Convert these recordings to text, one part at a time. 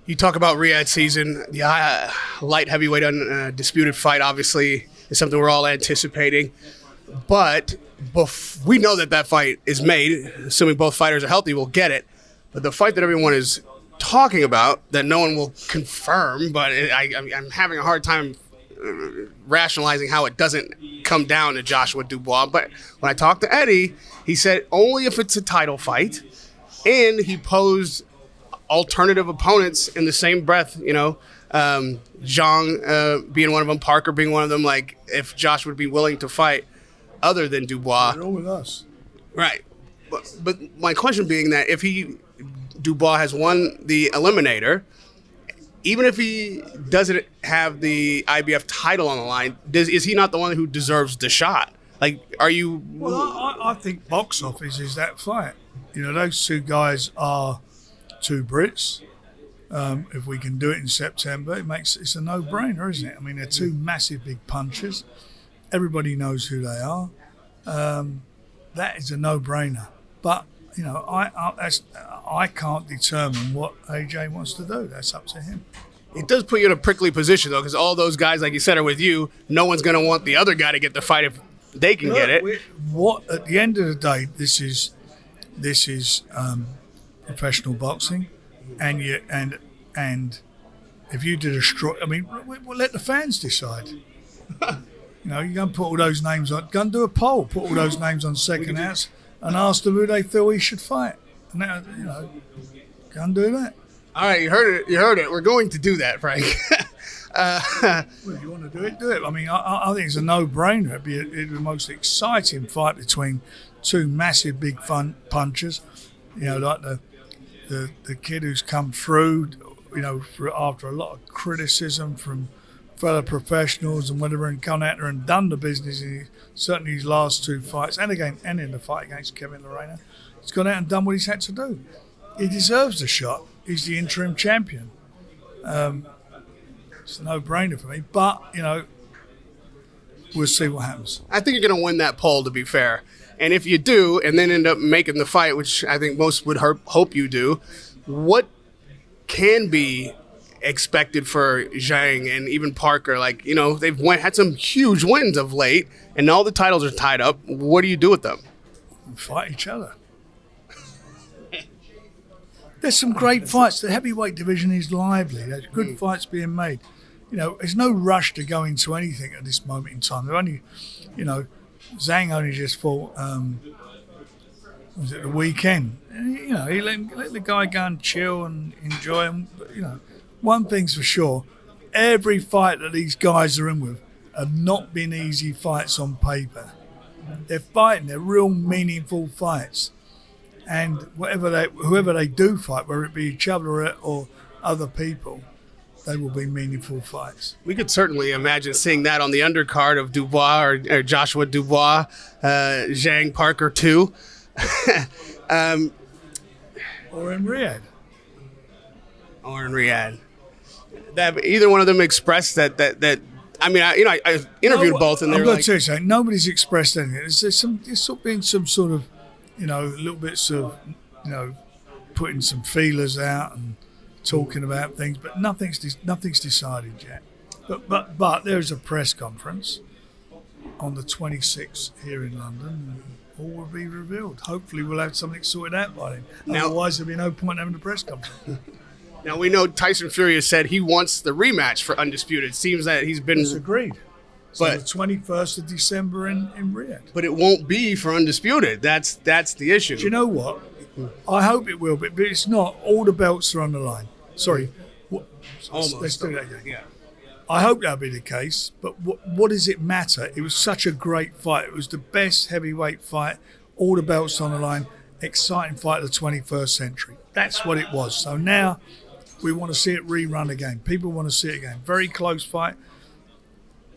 You talk about Riyadh season. The light heavyweight undisputed fight, obviously, is something we're all anticipating. But we know that fight is made. Assuming both fighters are healthy, we'll get it. But the fight that everyone is talking about, that no one will confirm, but I'm having a hard time rationalizing how it doesn't come down to Joshua Dubois. But when I talked to Eddie, he said only if it's a title fight. And he posed alternative opponents in the same breath, Zhang being one of them, Parker being one of them, like if Josh would be willing to fight other than Dubois. They're all with us. Right. But my question being that if Dubois has won the Eliminator, even if he doesn't have the IBF title on the line, is he not the one who deserves the shot? Like, are you... Well, I think box office is that fight. Those two guys are two Brits. If we can do it in September, it's a no-brainer, isn't it? I mean, they're two massive big punchers. Everybody knows who they are. That is a no-brainer. But I can't determine what AJ wants to do. That's up to him. It does put you in a prickly position, though, because all those guys, like you said, are with you. No one's going to want the other guy to get the fight if they can get it. At the end of the day, this is professional boxing, and if you did we'll let the fans decide. You're going to put all those names on. Go and do a poll. Put all those names on SecondsOut and ask them who they feel he should fight. And go and do that. All right, you heard it. We're going to do that, Frank. Well, if you want to do it, do it. I mean, I think it's a no-brainer. It'd be the most exciting fight between two massive big punchers. Like the kid who's come through, after a lot of criticism from fellow professionals and whatever, and come out there and done the business. Certainly his last two fights, and in the fight against Kevin Lerena, he's gone out and done what he's had to do. He deserves the shot. He's the interim champion. It's a no-brainer for me, but, we'll see what happens. I think you're going to win that poll, to be fair. And if you do, and then end up making the fight, which I think most would hope you do, what can be expected for Zhang and even Parker? Like, they've had some huge wins of late, and all the titles are tied up. What do you do with them? Fight each other. There's some great fights. The heavyweight division is lively. There's good fights being made. There's no rush to go into anything at this moment in time. They're only, Zhang only just fought, was it the weekend? He let the guy go and chill and enjoy him. But, one thing's for sure, every fight that these guys are in with have not been easy fights on paper. They're fighting, they're real meaningful fights. And whoever they do fight, whether it be each other or other people, they will be meaningful fights. We could certainly imagine seeing that on the undercard of Dubois or Joshua Dubois, Zhang Parker 2. Or in Riyadh. Either one of them expressed that I interviewed both, and they're like, I'm going to tell you something. Nobody's expressed anything. There's been some sort of, little bits of, putting some feelers out and talking about things, but nothing's decided yet. But there's a press conference on the 26th here in London, and all will be revealed. Hopefully we'll have something sorted out by then. Otherwise there'll be no point having a press conference. Now we know Tyson Fury has said he wants the rematch for Undisputed. Seems that he's been... It's agreed. But the 21st of December in Riyadh. But it won't be for Undisputed. That's the issue. Do you know what? I hope it will, but it's not. All the belts are on the line. Sorry. Almost. Let's do that again. Yeah. I hope that'll be the case, but what does it matter? It was such a great fight. It was the best heavyweight fight. All the belts on the line. Exciting fight of the 21st century. That's what it was. So now we want to see it rerun again. People want to see it again. Very close fight.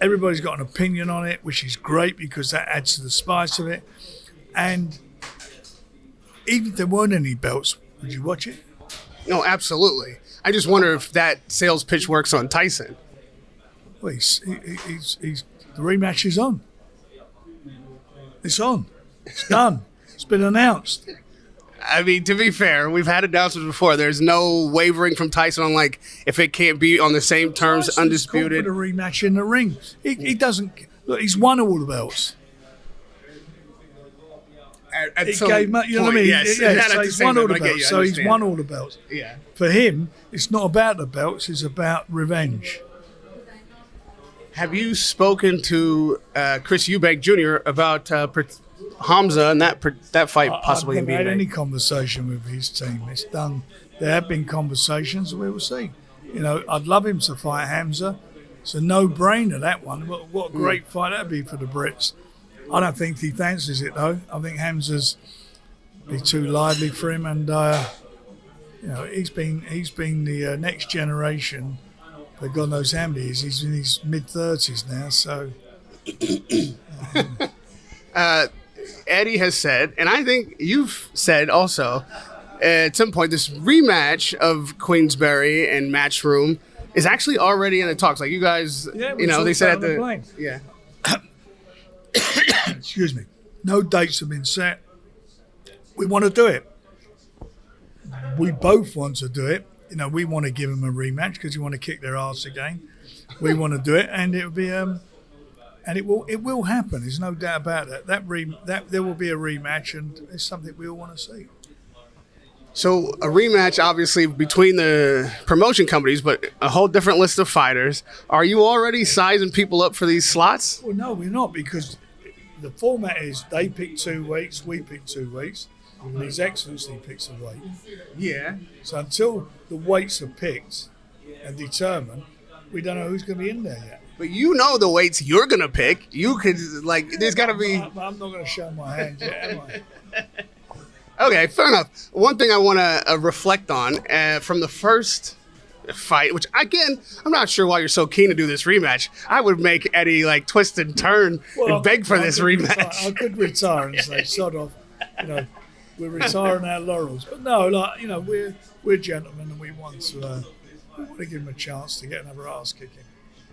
Everybody's got an opinion on it, which is great because that adds to the spice of it. And even if there weren't any belts, would you watch it? No, absolutely. I just wonder if that sales pitch works on Tyson. Well, the rematch is on. It's on. It's done. It's been announced. I mean, to be fair, we've had announcements before. There's no wavering from Tyson on, like, if it can't be on the same terms, Tyson's undisputed. called for the rematch in the ring. He doesn't. Look, he's won all the belts. At It some gave, you know what I point, mean? yes. Yeah, Not so at the he's same won all time, the I get you, belts. I So he's understand. won all the belts. Yeah. For him, it's not about the belts. It's about revenge. Have you spoken to Chris Eubank Jr. about Hamza and that fight possibly I've being never had made? any conversation with his team. It's done. There have been conversations. We will see. You know, I'd love him to fight Hamza. It's a no-brainer, that one. What a great fight that'd be for the Brits. I don't think he fancies it though. I think Hamza's be too lively for him, and you know, he's been the next generation. But God knows how many years. He's in his mid-30s now, so. Eddie has said, and I think you've said also, at some point, this rematch of Queensberry and Matchroom is actually already in the talks. Like you guys, Yeah, we you know, they talked said at about the the plane. yeah. Excuse me. No dates have been set. We want to do it. We both want to do it. You know, we want to give them a rematch because we want to kick their ass again. We want to do it, and it'll be and it will happen. There's no doubt about that. That there will be a rematch, and it's something we all want to see. So a rematch, obviously, between the promotion companies, but a whole different list of fighters. Are you already sizing people up for these slots? Well, no, we're not, because the format is they pick 2 weeks, we pick 2 weeks, and His Excellency picks a weight. Yeah. So until the weights are picked and determined, we don't know who's going to be in there yet. But you know the weights you're going to pick. You could, like, there's got to be... I'm not going to show my hand yet, am I? Okay, fair enough. One thing I want to reflect on from the first fight, which, again, I'm not sure why you're so keen to do this rematch. I would make Eddie, like, twist and turn and beg for this rematch. I could retire and say, sod off, you know, we're retiring our laurels. But no, like, you know, we're gentlemen, and we want to give them a chance to get another ass kicking.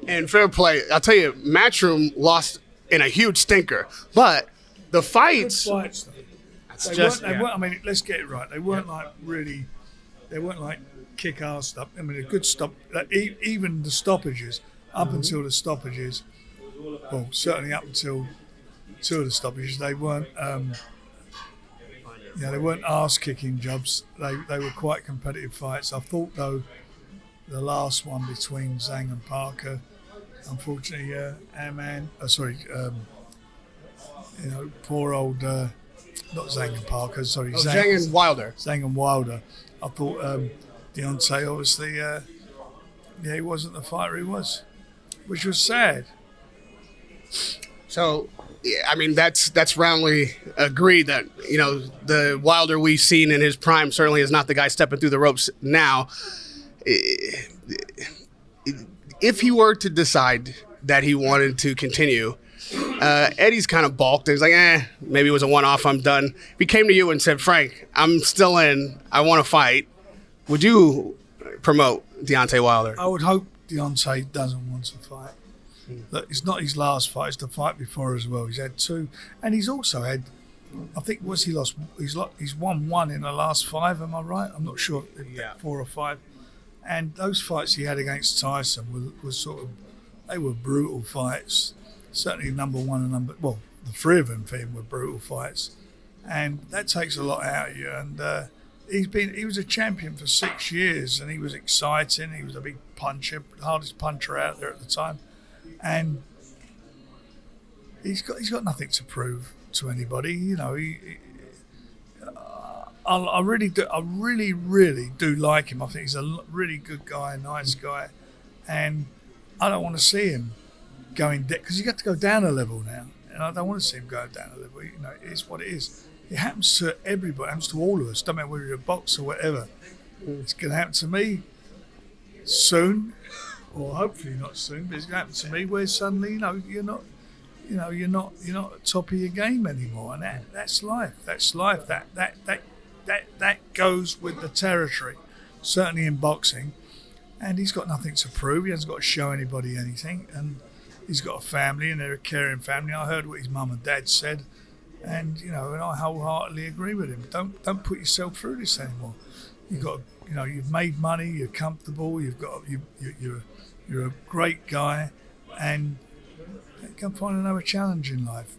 And fair play. I'll tell you, Matchroom lost in a huge stinker. But the Good fights... fights, though. They weren't, I mean, let's get it right. They weren't they weren't like kick-ass stuff. I mean, a good stop, like, even the stoppages, up until the stoppages, well, certainly up until 2 of the stoppages, they weren't, they weren't arse-kicking jobs. They were quite competitive fights. I thought, though, the last one between Zhang and Parker, unfortunately, poor old... not Zhang and Parker, sorry. Zhang and Wilder. Zhang and Wilder. I thought Deontay, obviously, he wasn't the fighter he was, which was sad. So, yeah, I mean, that's roundly agreed that, you know, the Wilder we've seen in his prime certainly is not the guy stepping through the ropes now. If he were to decide that he wanted to continue, Eddie's kind of balked. He's like, maybe it was a one-off, I'm done. If he came to you and said, Frank, I'm still in, I want to fight, would you promote Deontay Wilder? I would hope Deontay doesn't want to fight. Look, it's not his last fight, it's the fight before as well. He's had 2, and he's also had, I think, he's won 1 in the last 5, am I right? I'm not sure, 4 or 5. And those fights he had against Tyson were sort of, they were brutal fights. Certainly number 1 and the 3 of them for him were brutal fights, and that takes a lot out of you. And he was a champion for 6 years, and he was exciting. He was a big puncher, hardest puncher out there at the time, and he's got nothing to prove to anybody. You know, I really do like him. I think he's a really good guy, a nice guy, and I don't want to see him going because you got to go down a level now, and I don't want to see him go down a level. You know, it is what it is. It happens to everybody. It happens to all of us. Don't matter whether you're a boxer or whatever. It's going to happen to me soon, or hopefully not soon. But it's going to happen to me where suddenly, you're not at top of your game anymore, and that's life. That's life. That goes with the territory. Certainly in boxing, and he's got nothing to prove. He hasn't got to show anybody anything, and he's got a family, and they're a caring family. I heard what his mum and dad said, And and I wholeheartedly agree with him. Don't put yourself through this anymore. You've made money, you're comfortable, you're a great guy, and go find another challenge in life.